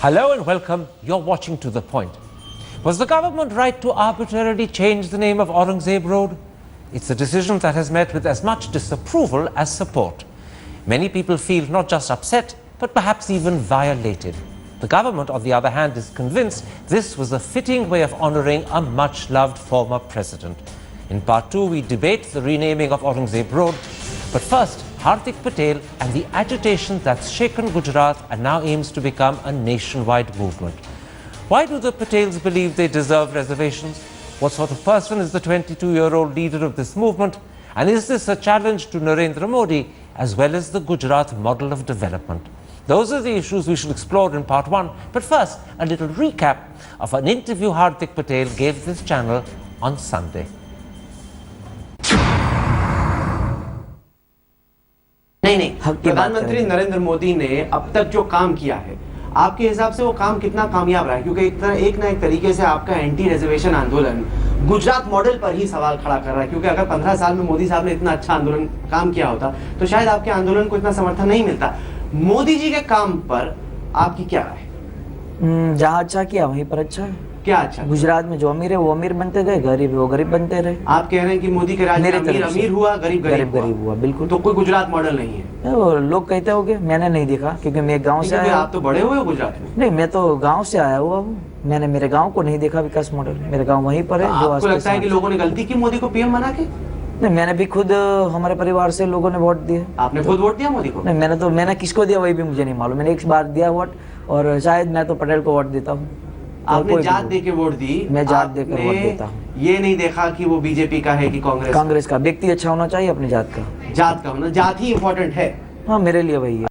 Hello and welcome. You're watching To The Point. Was the government right to arbitrarily change the name of Aurangzeb Road? It's a decision that has met with as much disapproval as support. Many people feel not just upset, but perhaps even violated. The government, on the other hand, is convinced this was a fitting way of honouring a much-loved former president. In part 2, we debate the renaming of Aurangzeb Road. But first, Hardik Patel and the agitation that's shaken Gujarat and now aims to become a nationwide movement. Why do the Patels believe they deserve reservations? What sort of person is the 22-year-old leader of this movement? And is this a challenge to Narendra Modi as well as the Gujarat model of development? Those are the issues we shall explore in part 1. But first, a little recap of an interview Hardik Patel gave this channel on Sunday. नहीं, प्रधानमंत्री नरेंद्र मोदी ने अब तक जो काम किया है, आपके हिसाब से वो काम कितना कामयाब रहा है? क्योंकि एक ना एक तरीके से आपका एंटी रिजर्वेशन आंदोलन गुजरात मॉडल पर ही सवाल खड़ा कर रहा है, क्योंकि अगर 15 साल में मोदी साहब ने इतना अच्छा आंदोलन काम किया होता तो शायद आपके आंदोलन को इतना समर्थन नहीं मिलता। मोदी जी के काम पर आपकी क्या राय है? जहाँ अच्छा किया वहीं पर अच्छा है। क्या अच्छा? गुजरात में जो अमीर है वो अमीर बनते गए, गरीब है वो गरीब बनते रहे। आप कह रहे हैं कि मोदी के राज में अमीर अमीर हुआ, गरीब गरीब हुआ। बिल्कुल। तो कोई गुजरात मॉडल नहीं है? वो लोग कहते होंगे, मैंने नहीं देखा क्योंकि मैं गांव से आया। आप तो बड़े हुए हो गुजरात में। नहीं, मैं तो गांव से आया हुआ हूँ, मैंने मेरे गांव को नहीं देखा विकास मॉडल। मेरे गांव वहीं पर है। जो आपको लगता है कि लोगों ने गलती की मोदी को पीएम बना के? नहीं, मैंने भी खुद हमारे परिवार से लोगों ने वोट दिए। आपने खुद वोट दिया मोदी को? नहीं, मैंने किसको दिया वही भी मुझे नहीं मालूम। मैंने एक बार दिया वोट और शायद मैं तो पटेल को वोट देता हूँ। आपने जात दे के वोट दी? मैं जात देकर वोट देता हूँ। ये नहीं देखा कि वो बीजेपी का है कि कांग्रेस का। व्यक्ति अच्छा होना चाहिए अपनी जात का। जात का होना, जात ही इम्पोर्टेंट है। हाँ, मेरे लिए वही है।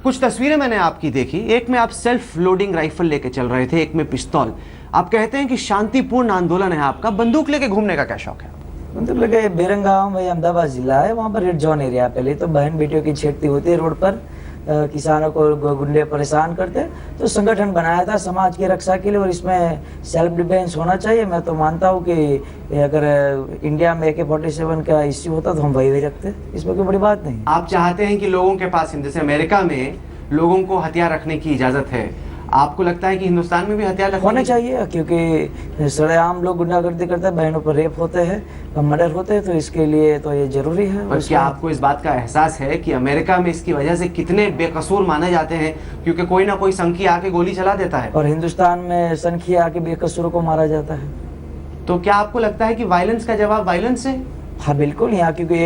कुछ तस्वीरें मैंने आपकी देखी, एक में आप सेल्फ लोडिंग राइफल लेके चल रहे थे, एक में पिस्तौल। आप कहते हैं कि शांतिपूर्ण आंदोलन है आपका, बंदूक लेके घूमने का क्या शौक है? बंदूक लेके बेरंगाम वही अहमदाबाद जिला है, वहाँ पर रेड जोन एरिया। पहले तो बहन बेटियों की छेड़ती होती है रोड पर, किसानों को गुंडे परेशान करते, तो संगठन बनाया था समाज की रक्षा के लिए और इसमें सेल्फ डिफेंस होना चाहिए। मैं तो मानता हूँ कि अगर इंडिया में AK-47 का इश्यू होता तो हम वही रखते, इसमें कोई बड़ी बात नहीं। आप चाहते हैं कि लोगों के पास, जैसे अमेरिका में लोगों को हथियार रखने की इजाजत है, आपको लगता है कि हिंदुस्तान में भी हथियार होने चाहिए? क्योंकि सरेआम लोग गुंडागर्दी करते हैं, बहनों पर रेप होते हैं, मर्डर होते हैं, तो इसके लिए तो ये जरूरी है। और क्या आपको इस बात का एहसास है कि अमेरिका में इसकी वजह से कितने बेकसूर माने जाते हैं, क्योंकि कोई ना कोई संखी आके गोली चला देता है, और हिंदुस्तान में संखी आके बेकसूरों को मारा जाता है? तो क्या आपको लगता है कि वायलेंस का जवाब वायलेंस है? हाँ बिल्कुल। यहाँ क्योंकि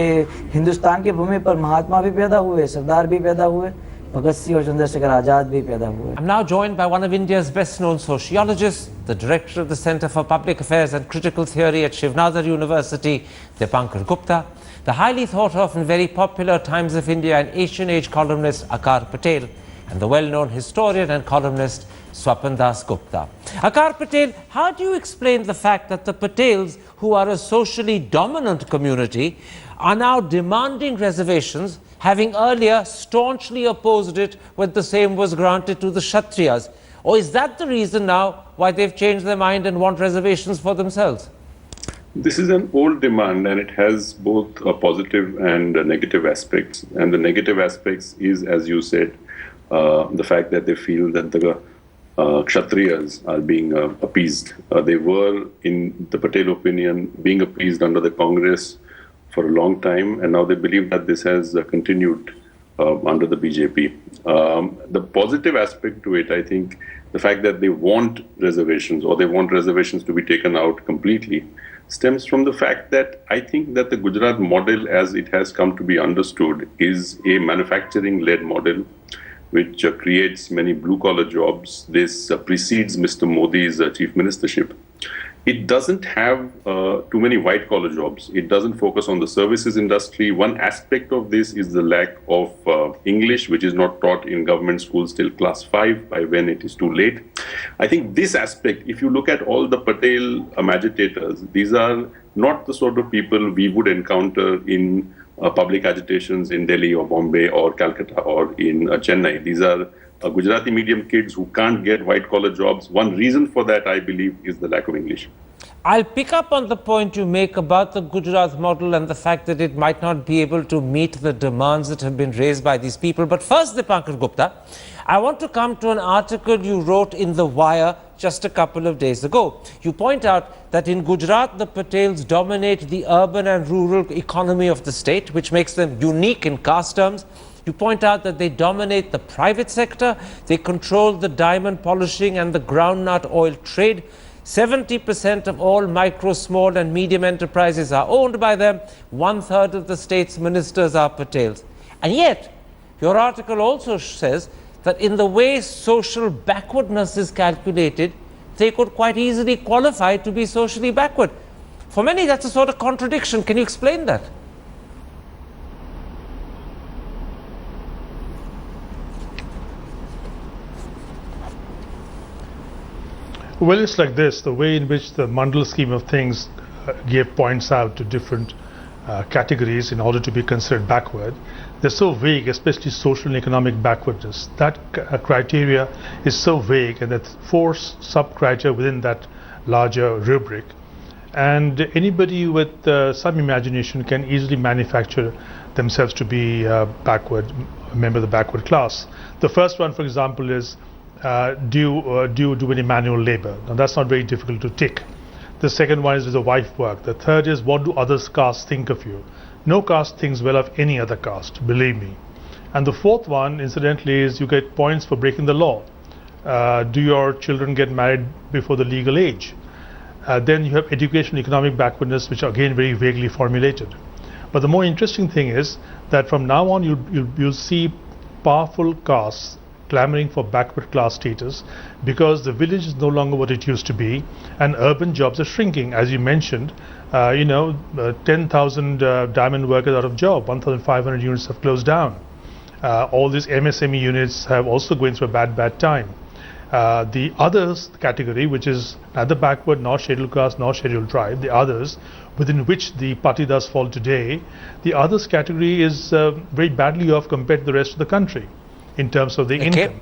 हिंदुस्तान की भूमि पर महात्मा भी पैदा हुए, सरदार भी पैदा हुए, भगत सिंह और चंद्रशेखर आजाद भी पैदा हुए। I'm now joined by one of India's best-known sociologists, the director of the Centre for Public Affairs and Critical Theory at Shivnadar University, Dipankar Gupta, the highly thought of and very popular Times of India and Asian Age columnist Akar Patel, and the well-known historian and columnist Swapan Das Gupta. Akar Patel, how do you explain the fact that the Patels, who are a socially dominant community, are now demanding reservations, having earlier staunchly opposed it when the same was granted to the Kshatriyas? Or is that the reason now why they've changed their mind and want reservations for themselves? This is an old demand, and it has both a positive and a negative aspects. And the negative aspects is, as you said, the fact that they feel that the Kshatriyas are being appeased. They were, in the Patel opinion, being appeased under the Congress for a long time, and now they believe that this has continued under the BJP. The positive aspect to it, I think, the fact that they want reservations, or they want reservations to be taken out completely, stems from the fact that I think that the Gujarat model, as it has come to be understood, is a manufacturing-led model which creates many blue-collar jobs. This precedes Mr. Modi's chief ministership. It doesn't have too many white-collar jobs. It doesn't focus on the services industry. One aspect of this is the lack of English, which is not taught in government schools till class 5, by when it is too late. I think this aspect, if you look at all the Patel agitators, these are not the sort of people we would encounter in public agitations in Delhi or Bombay or Calcutta or in Chennai. These are Gujarati medium kids who can't get white-collar jobs. One reason for that, I believe, is the lack of English. I'll pick up on the point you make about the Gujarat model and the fact that it might not be able to meet the demands that have been raised by these people. But first, Dipankar Gupta, I want to come to an article you wrote in The Wire just a couple of days ago. You point out that in Gujarat, the Patels dominate the urban and rural economy of the state, which makes them unique in caste terms. You point out that they dominate the private sector, they control the diamond polishing and the groundnut oil trade. 70% of all micro, small and medium enterprises are owned by them. 1/3 of the state's ministers are Patels. And yet, your article also says that in the way social backwardness is calculated, they could quite easily qualify to be socially backward. For many, that's a sort of contradiction. Can you explain that? Well, it's like this. The way in which the Mandal scheme of things gave points out to different categories in order to be considered backward, they're so vague, especially social and economic backwardness. That criteria is so vague, and that 4 sub-criteria within that larger rubric. And anybody with some imagination can easily manufacture themselves to be backward, a member of the backward class. The first one, for example, is do you do any manual labor? Now that's not very difficult to tick. The second one is, does a wife work? The third is, what do other castes think of you? No caste thinks well of any other caste, believe me. And the fourth one, incidentally, is you get points for breaking the law. Do your children get married before the legal age? Then you have education, economic backwardness, which are again very vaguely formulated. But the more interesting thing is that from now on you'll see powerful castes clamoring for backward class status, because the village is no longer what it used to be, and urban jobs are shrinking. As you mentioned, 10,000 diamond workers out of job, 1,500 units have closed down. All these MSME units have also going through a bad time. The others category, which is neither backward nor scheduled caste nor scheduled tribe, the others, within which the party does fall today, the others category is very badly off compared to the rest of the country in terms of the income.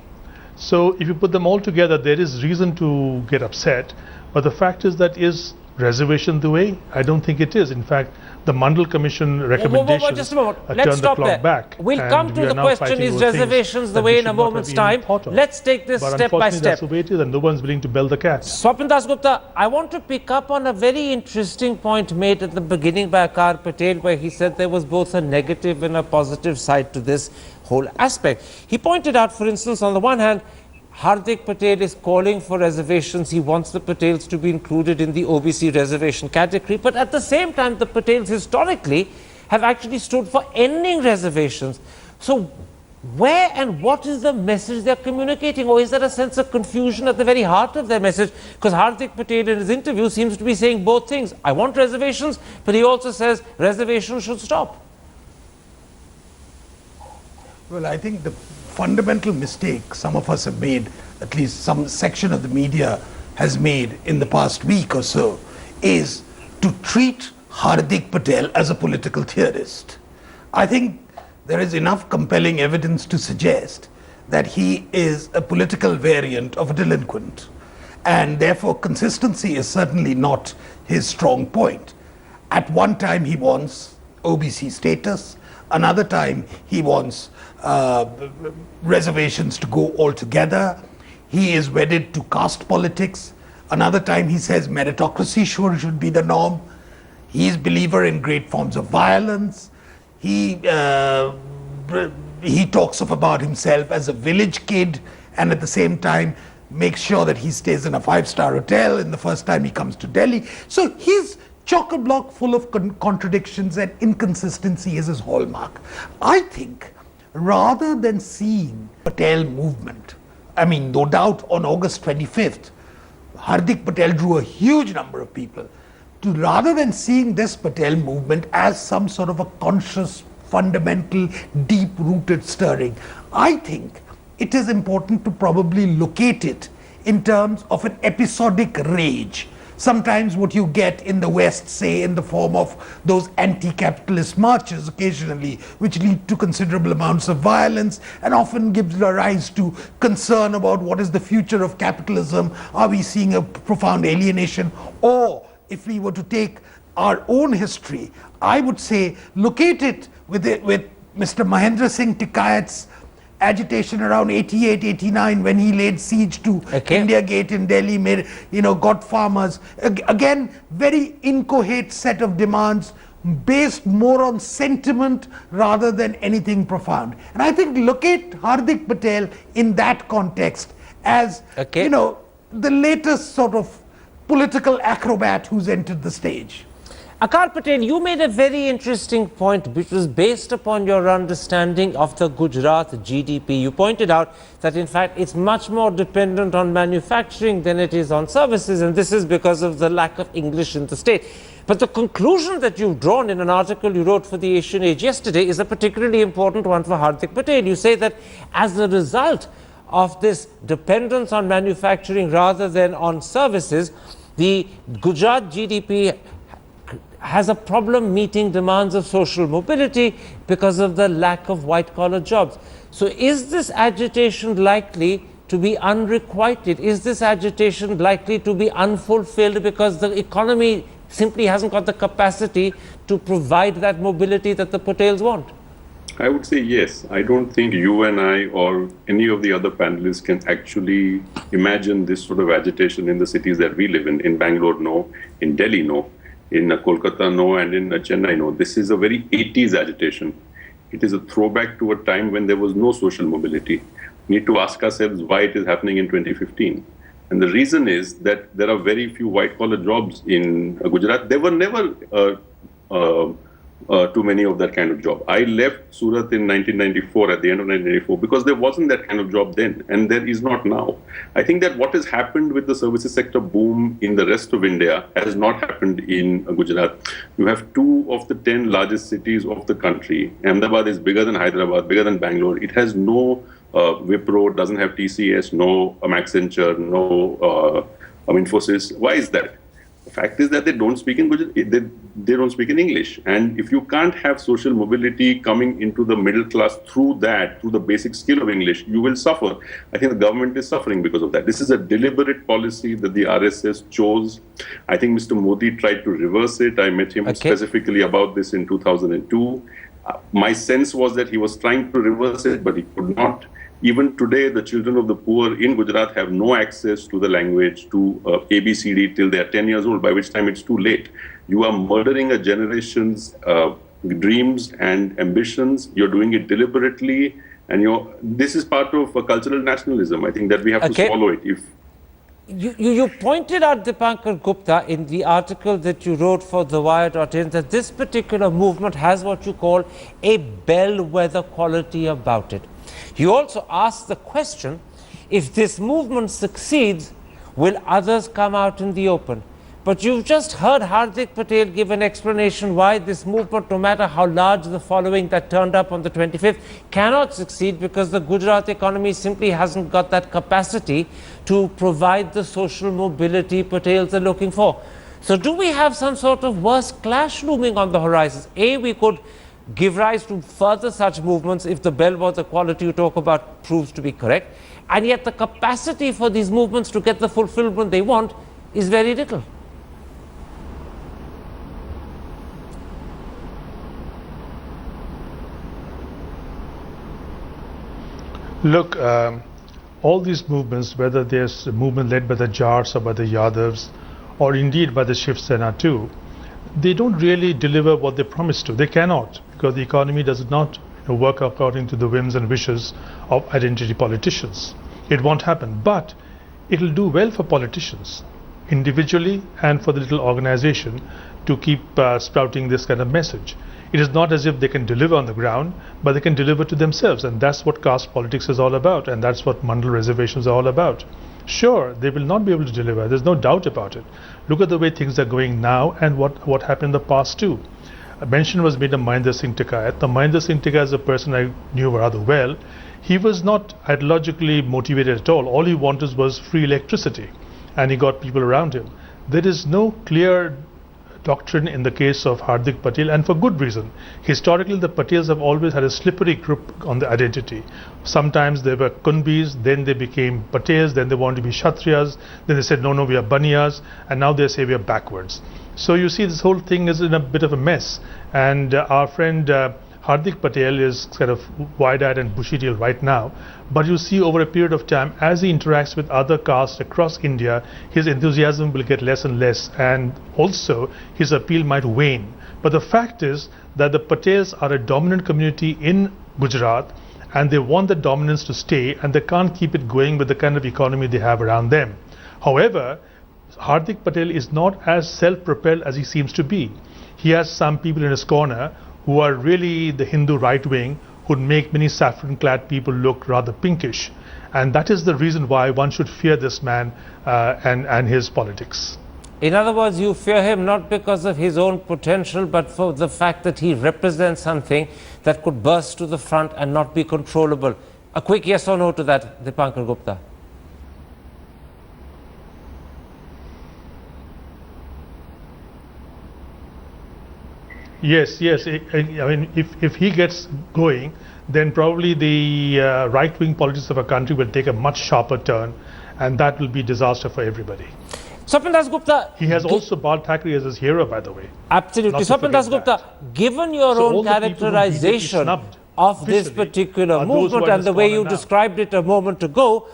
So if you put them all together, there is reason to get upset. But the fact is, that is reservation the way? I don't think it is. In fact, the Mandal Commission recommendation just a moment. Let's stop there. Back, we'll come to the question, is reservations the way, in a moment's time. Let's take this step by step. That's the way it is, and no one's willing to bell the cat. Swapin Das Gupta, I want to pick up on a very interesting point made at the beginning by Akar Patel, where he said there was both a negative and a positive side to this whole aspect. He pointed out, for instance, on the one hand, Hardik Patel is calling for reservations. He wants the Patels to be included in the OBC reservation category. But at the same time, the Patels historically have actually stood for ending reservations. So where and what is the message they're communicating? Or is there a sense of confusion at the very heart of their message? Because Hardik Patel in his interview seems to be saying both things. I want reservations, but he also says reservations should stop. Well, I think the fundamental mistake some of us have made, at least some section of the media has made in the past week or so, is to treat Hardik Patel as a political theorist. I think there is enough compelling evidence to suggest that he is a political variant of a delinquent, and therefore consistency is certainly not his strong point. At one time he wants OBC status, another time he wants reservations to go altogether. He is wedded to caste politics. Another time he says meritocracy should be the norm. He is a believer in great forms of violence. He talks about himself as a village kid, and at the same time makes sure that he stays in a 5-star hotel in the first time he comes to Delhi. So he's chock-a-block full of contradictions, and inconsistency is his hallmark. I think rather than seeing Patel movement, I mean, no doubt on August 25th, Hardik Patel drew a huge number of people. Rather than seeing this Patel movement as some sort of a conscious, fundamental, deep-rooted stirring, I think it is important to probably locate it in terms of an episodic rage. Sometimes what you get in the West, say in the form of those anti-capitalist marches occasionally, which lead to considerable amounts of violence and often gives rise to concern about what is the future of capitalism. Are we seeing a profound alienation? Or if we were to take our own history, I would say locate it with Mr. Mahendra Singh Tikayat's agitation around 88, 89 when he laid siege to India Gate in Delhi, made, got farmers. Again, very inchoate set of demands based more on sentiment rather than anything profound. And I think locate Hardik Patel in that context as, the latest sort of political acrobat who's entered the stage. Akar Patel, you made a very interesting point which was based upon your understanding of the Gujarat GDP. You pointed out that in fact it's much more dependent on manufacturing than it is on services, and this is because of the lack of English in the state. But the conclusion that you've drawn in an article you wrote for the Asian Age yesterday is a particularly important one for Hardik Patel. You say that as a result of this dependence on manufacturing rather than on services, the Gujarat GDP has a problem meeting demands of social mobility because of the lack of white-collar jobs. So is this agitation likely to be unrequited? Is this agitation likely to be unfulfilled because the economy simply hasn't got the capacity to provide that mobility that the Patels want? I would say yes. I don't think you and I or any of the other panelists can actually imagine this sort of agitation in the cities that we live in. In Bangalore, no. In Delhi, no. In Kolkata, no. And in Chennai, no. This is a very 80s agitation. It is a throwback to a time when there was no social mobility. We need to ask ourselves why it is happening in 2015. And the reason is that there are very few white-collar jobs in Gujarat. There were never too many of that kind of job. I left Surat in 1994, at the end of 1994, because there wasn't that kind of job then, and there is not now. I think that what has happened with the services sector boom in the rest of India has not happened in Gujarat. You have 2 of the 10 largest cities of the country. Ahmedabad is bigger than Hyderabad, bigger than Bangalore. It has no Wipro, doesn't have TCS, no Accenture, no Infosys. Why is that? The fact is that they don't speak in Gujarati, they don't speak in English. And if you can't have social mobility coming into the middle class through the basic skill of English, you will suffer. I think the government is suffering because of that. This is a deliberate policy that the RSS chose. I think Mr. Modi tried to reverse it. I met him specifically about this in 2002. My sense was that he was trying to reverse it, but he could not. Even today, the children of the poor in Gujarat have no access to the language, to ABCD till they are 10 years old, by which time it's too late. You are murdering a generation's dreams and ambitions. You're doing it deliberately, and this is part of a cultural nationalism. I think that we have to swallow it. You pointed out, Dipankar Gupta, in the article that you wrote for TheWire.in, that this particular movement has what you call a bellwether quality about it. You also asked the question, if this movement succeeds, will others come out in the open? But you've just heard Hardik Patel give an explanation why this movement, no matter how large the following that turned up on the 25th, cannot succeed because the Gujarat economy simply hasn't got that capacity to provide the social mobility Patels are looking for. So do we have some sort of worse clash looming on the horizons? We could give rise to further such movements if the bellwether quality you talk about proves to be correct, and yet the capacity for these movements to get the fulfillment they want is very little. Look, all these movements, whether there's a movement led by the Jats or by the Yadavs, or indeed by the Shiv Sena too, they don't really deliver what they promise to. They cannot, because the economy does not work according to the whims and wishes of identity politicians. It won't happen, but it will do well for politicians individually and for the little organization to keep sprouting this kind of message. It is not as if they can deliver on the ground, but they can deliver to themselves, and that's what caste politics is all about, and that's what mandal reservations are all about. Sure, they will not be able to deliver, there's no doubt about it. Look at the way things are going now and what happened in the past too. A mention was made of Mahendra Singh Tikayat. The Mahendra Singh Tikayat is a person I knew rather well. He was not ideologically motivated at all. All he wanted was free electricity, and he got people around him. There is no clear doctrine in the case of Hardik Patel, and for good reason. Historically, the Patels have always had a slippery grip on the identity. Sometimes they were Kunbis, then they became Patels, then they wanted to be Kshatriyas, then they said, no, we are Baniyas, and now they say we are backwards. So you see, this whole thing is in a bit of a mess, and our friend Hardik Patel is kind of wide-eyed and bushy-tailed right now, but you see over a period of time, as he interacts with other castes across India, his enthusiasm will get less and less, and also his appeal might wane. But the fact is that the Patels are a dominant community in Gujarat, and they want the dominance to stay, and they can't keep it going with the kind of economy they have around them. However, Hardik Patel is not as self-propelled as he seems to be. He has some people in his corner who are really the Hindu right wing, who'd make many saffron-clad people look rather pinkish. And that is the reason why one should fear this man and his politics. In other words, you fear him not because of his own potential, but for the fact that he represents something that could burst to the front and not be controllable. A quick yes or no to that, Dipankar Gupta. Yes. I mean, if he gets going, then probably the right-wing politics of a country will take a much sharper turn, and that will be disaster for everybody. Swapan Das Gupta. He has also Bal Thackeray as his hero, by the way. Absolutely. Swapan Das Gupta, given your own characterization of this particular movement and the way you described it a moment ago,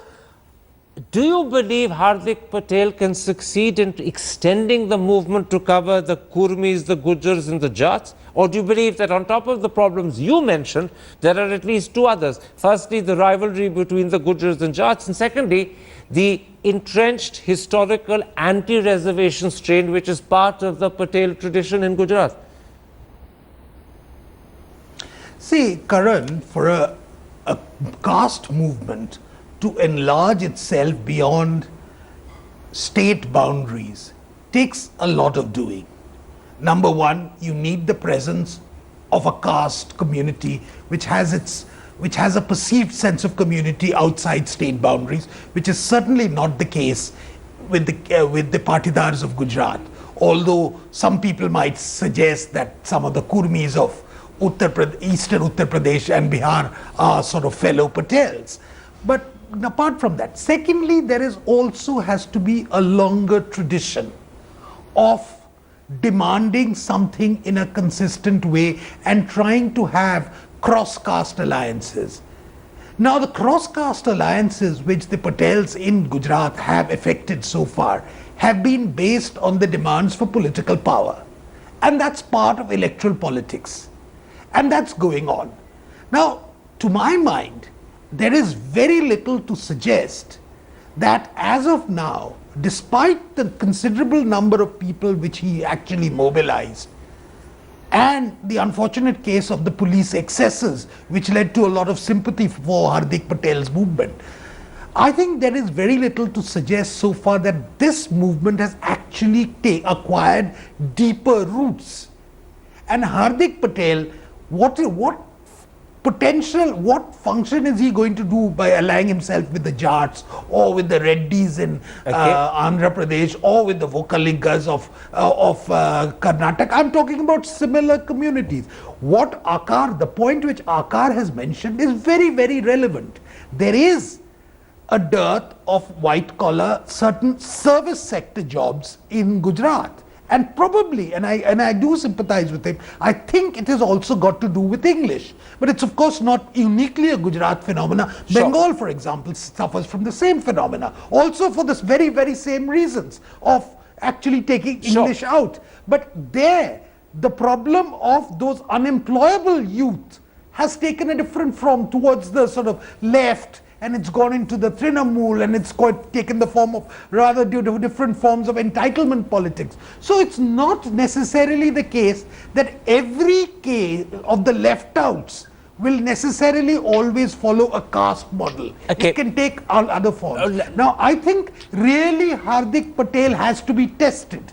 do you believe Hardik Patel can succeed in extending the movement to cover the Kurmis, the Gujars and the Jats? Or do you believe that on top of the problems you mentioned, there are at least two others? Firstly, the rivalry between the Gujars and Jats, and secondly, the entrenched historical anti-reservation strain which is part of the Patel tradition in Gujarat? See, Karan, for a caste movement to enlarge itself beyond state boundaries takes a lot of doing. Number one, you need the presence of a caste community which has a perceived sense of community outside state boundaries, which is certainly not the case with the Patidars of Gujarat. Although some people might suggest that some of the Kurmis of Eastern Uttar Pradesh and Bihar are sort of fellow Patels. But apart from that, secondly, there is also has to be a longer tradition of demanding something in a consistent way and trying to have cross-caste alliances. Now, the cross-caste alliances which the Patels in Gujarat have effected so far have been based on the demands for political power. And that's part of electoral politics. And that's going on. Now, to my mind, there is very little to suggest that as of now, despite the considerable number of people which he actually mobilized, and the unfortunate case of the police excesses which led to a lot of sympathy for Hardik Patel's movement, I think there is very little to suggest so far that this movement has actually acquired deeper roots. And Hardik Patel, what function is he going to do by allying himself with the Jats or with the Reddis in Andhra Pradesh or with the Vokalingas of Karnataka? I'm talking about similar communities. The point which Akar has mentioned is very, very relevant. There is a dearth of white-collar, certain service sector jobs in Gujarat. And probably, and I do sympathize with him, I think it has also got to do with English. But it's of course not uniquely a Gujarat phenomena. Sure. Bengal, for example, suffers from the same phenomena. Also for this very, very same reasons of actually taking English out. But there, the problem of those unemployable youth has taken a different form towards the sort of left, and it's gone into the Trinamool, and it's taken the form of rather different forms of entitlement politics. So it's not necessarily the case that every case of the left outs will necessarily always follow a caste model. Okay. It can take all other forms. Now, I think really Hardik Patel has to be tested.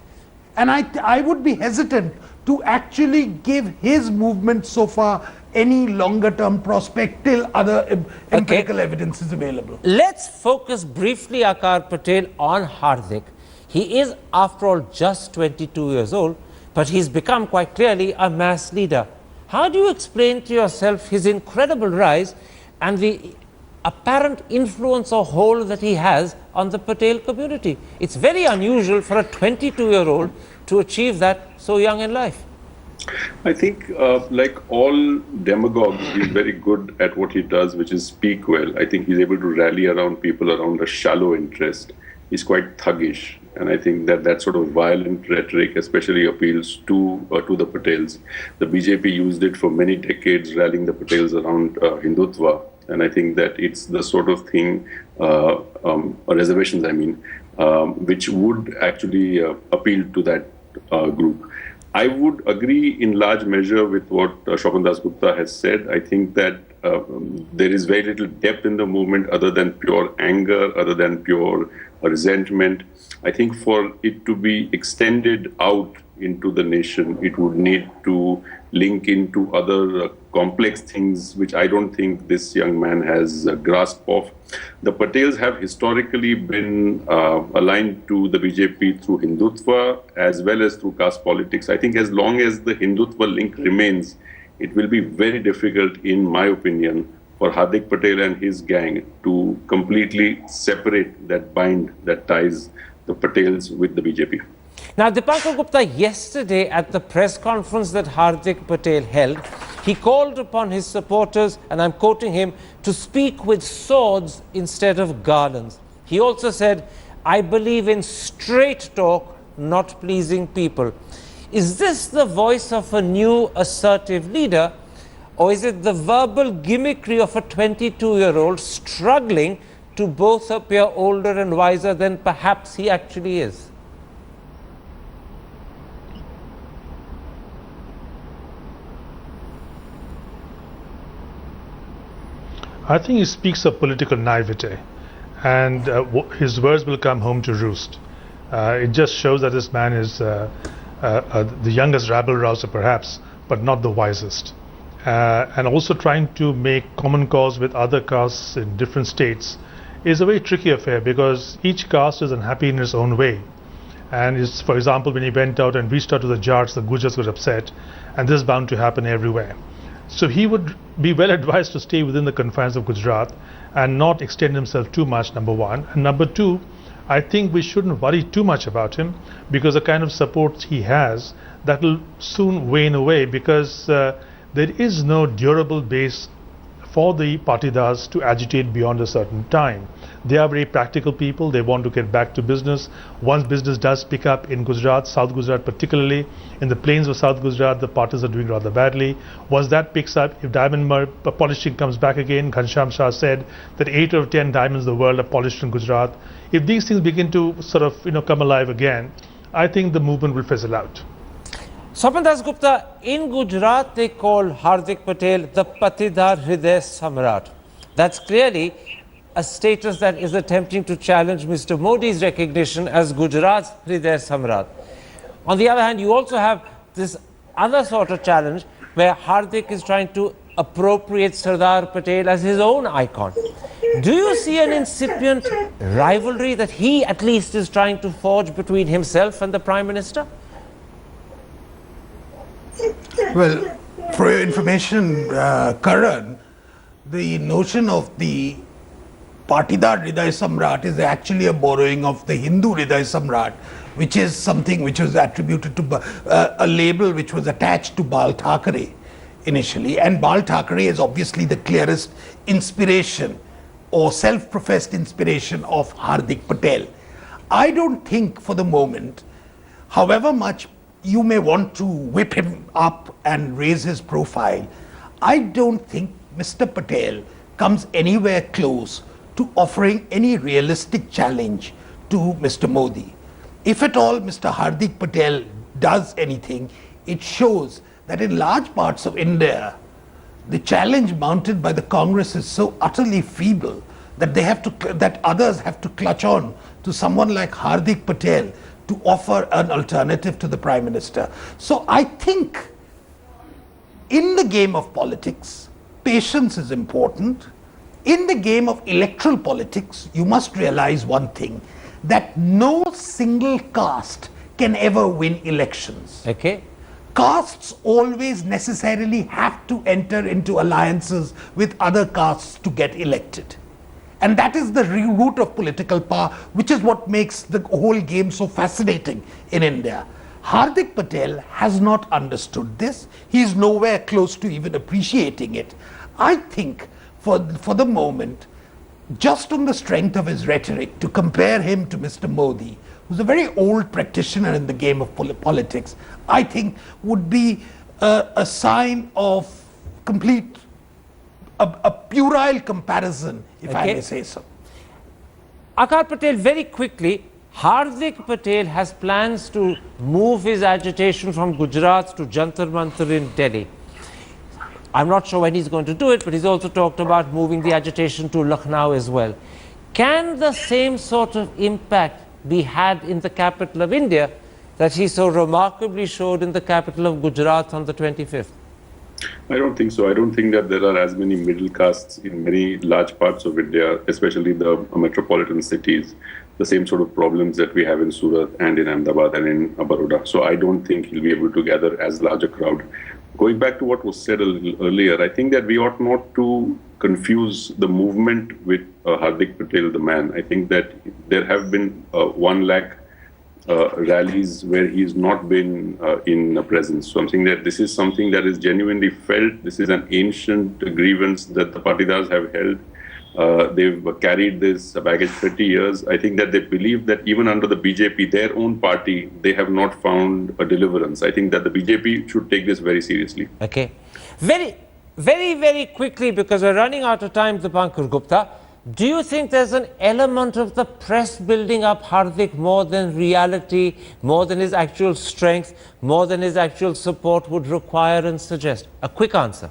And I would be hesitant to actually give his movement so far any longer term prospect till other empirical evidence is available. Let's focus briefly, Akar Patel, on Hardik. He is, after all, just 22 years old, but he's become quite clearly a mass leader. How do you explain to yourself his incredible rise and the apparent influence or hold that he has on the Patel community? It's very unusual for a 22-year-old to achieve that so young in life. I think, like all demagogues, he's very good at what he does, which is speak well. I think he's able to rally around people around a shallow interest. He's quite thuggish. And I think that that sort of violent rhetoric especially appeals to the Patels. The BJP used it for many decades, rallying the Patels around Hindutva. And I think that it's the sort of thing, reservations, I mean, which would actually appeal to that group. I would agree in large measure with what Shopan Dasgupta has said. I think that there is very little depth in the movement other than pure anger, other than pure resentment. I think for it to be extended out into the nation, it would need to link into other complex things, which I don't think this young man has a grasp of. The Patels have historically been aligned to the BJP through Hindutva as well as through caste politics. I think as long as the Hindutva link remains, it will be very difficult, in my opinion, for Hardik Patel and his gang to completely separate that bind that ties the Patels with the BJP. Now, Dipankar Gupta, yesterday at the press conference that Hardik Patel held, he called upon his supporters, and I'm quoting him, to speak with swords instead of garlands. He also said, I believe in straight talk, not pleasing people. Is this the voice of a new assertive leader, or is it the verbal gimmickry of a 22-year-old struggling to both appear older and wiser than perhaps he actually is? I think he speaks of political naivete, and his words will come home to roost. It just shows that this man is the youngest rabble-rouser perhaps, but not the wisest. And also trying to make common cause with other castes in different states is a very tricky affair, because each caste is unhappy in its own way. And for example, when he went out and reached out to the Jats, the Gujars got upset, and this is bound to happen everywhere. So he would be well advised to stay within the confines of Gujarat and not extend himself too much, number one. And number two, I think we shouldn't worry too much about him, because the kind of support he has, that will soon wane away, because there is no durable base for the Patidars to agitate beyond a certain time. They are very practical people. They want to get back to business. Once business does pick up in Gujarat, South Gujarat particularly, in the plains of South Gujarat, the Patels are doing rather badly. Once that picks up, if diamond polishing comes back again, Ghanshyam Shah said that 8 out of 10 diamonds in the world are polished in Gujarat. If these things begin to sort of come alive again, I think the movement will fizzle out. Shopan Dasgupta, in Gujarat they call Hardik Patel the Patidar Hriday Samrat. That's clearly a status that is attempting to challenge Mr. Modi's recognition as Gujarat's Hriday Samrat. On the other hand, you also have this other sort of challenge where Hardik is trying to appropriate Sardar Patel as his own icon. Do you see an incipient rivalry that he at least is trying to forge between himself and the Prime Minister? Well, for your information, Karan, the notion of the Patidar Hriday Samrat is actually a borrowing of the Hindu Hriday Samrat, which is something which was attributed to a label which was attached to Bal Thackeray initially. And Bal Thackeray is obviously the clearest inspiration or self-professed inspiration of Hardik Patel. I don't think for the moment, however much you may want to whip him up and raise his profile, I don't think Mr. Patel comes anywhere close to offering any realistic challenge to Mr. Modi. If at all Mr. Hardik Patel does anything, it shows that in large parts of India, the challenge mounted by the Congress is so utterly feeble that that others have to clutch on to someone like Hardik Patel to offer an alternative to the Prime Minister. So I think in the game of politics, patience is important. In the game of electoral politics, you must realize one thing, that no single caste can ever win elections. Okay. Castes always necessarily have to enter into alliances with other castes to get elected. And that is the root of political power, which is what makes the whole game so fascinating in India. Hardik Patel has not understood this. He is nowhere close to even appreciating it. I think for the moment, just on the strength of his rhetoric, to compare him to Mr. Modi, who's a very old practitioner in the game of politics, I think would be a sign of complete, a puerile comparison, if I may say so. Akash Patel, very quickly, Hardik Patel has plans to move his agitation from Gujarat to Jantar Mantar in Delhi. I'm not sure when he's going to do it, but he's also talked about moving the agitation to Lucknow as well. Can the same sort of impact be had in the capital of India that he so remarkably showed in the capital of Gujarat on the 25th? I don't think so. I don't think that there are as many middle castes in many large parts of India, especially the metropolitan cities, the same sort of problems that we have in Surat and in Ahmedabad and in Baroda. So I don't think he'll be able to gather as large a crowd. Going back to what was said a little earlier, I think that we ought not to confuse the movement with Hardik Patel, the man. I think that there have been 1 lakh rallies where he's not been in presence. So I'm saying that this is something that is genuinely felt. This is an ancient grievance that the Patidars have held. They've carried this baggage 30 years. I think that they believe that even under the BJP, their own party, they have not found a deliverance. I think that the BJP should take this very seriously. Okay. Very quickly, because we're running out of time, Dipankar Gupta, do you think there's an element of the press building up Hardik more than reality, more than his actual strength, more than his actual support would require and suggest? A quick answer.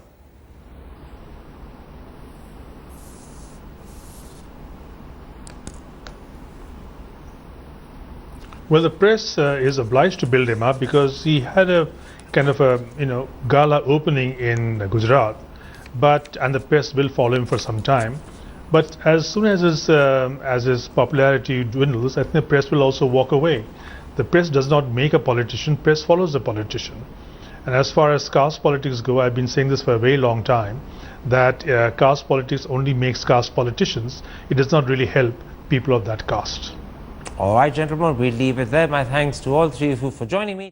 Well, the press is obliged to build him up because he had a kind of a gala opening in Gujarat, and the press will follow him for some time. But as soon as his popularity dwindles, I think the press will also walk away. The press does not make a politician; press follows the politician. And as far as caste politics go, I've been saying this for a very long time, that caste politics only makes caste politicians. It does not really help people of that caste. All right, gentlemen, we'll leave it there. My thanks to all three of you for joining me.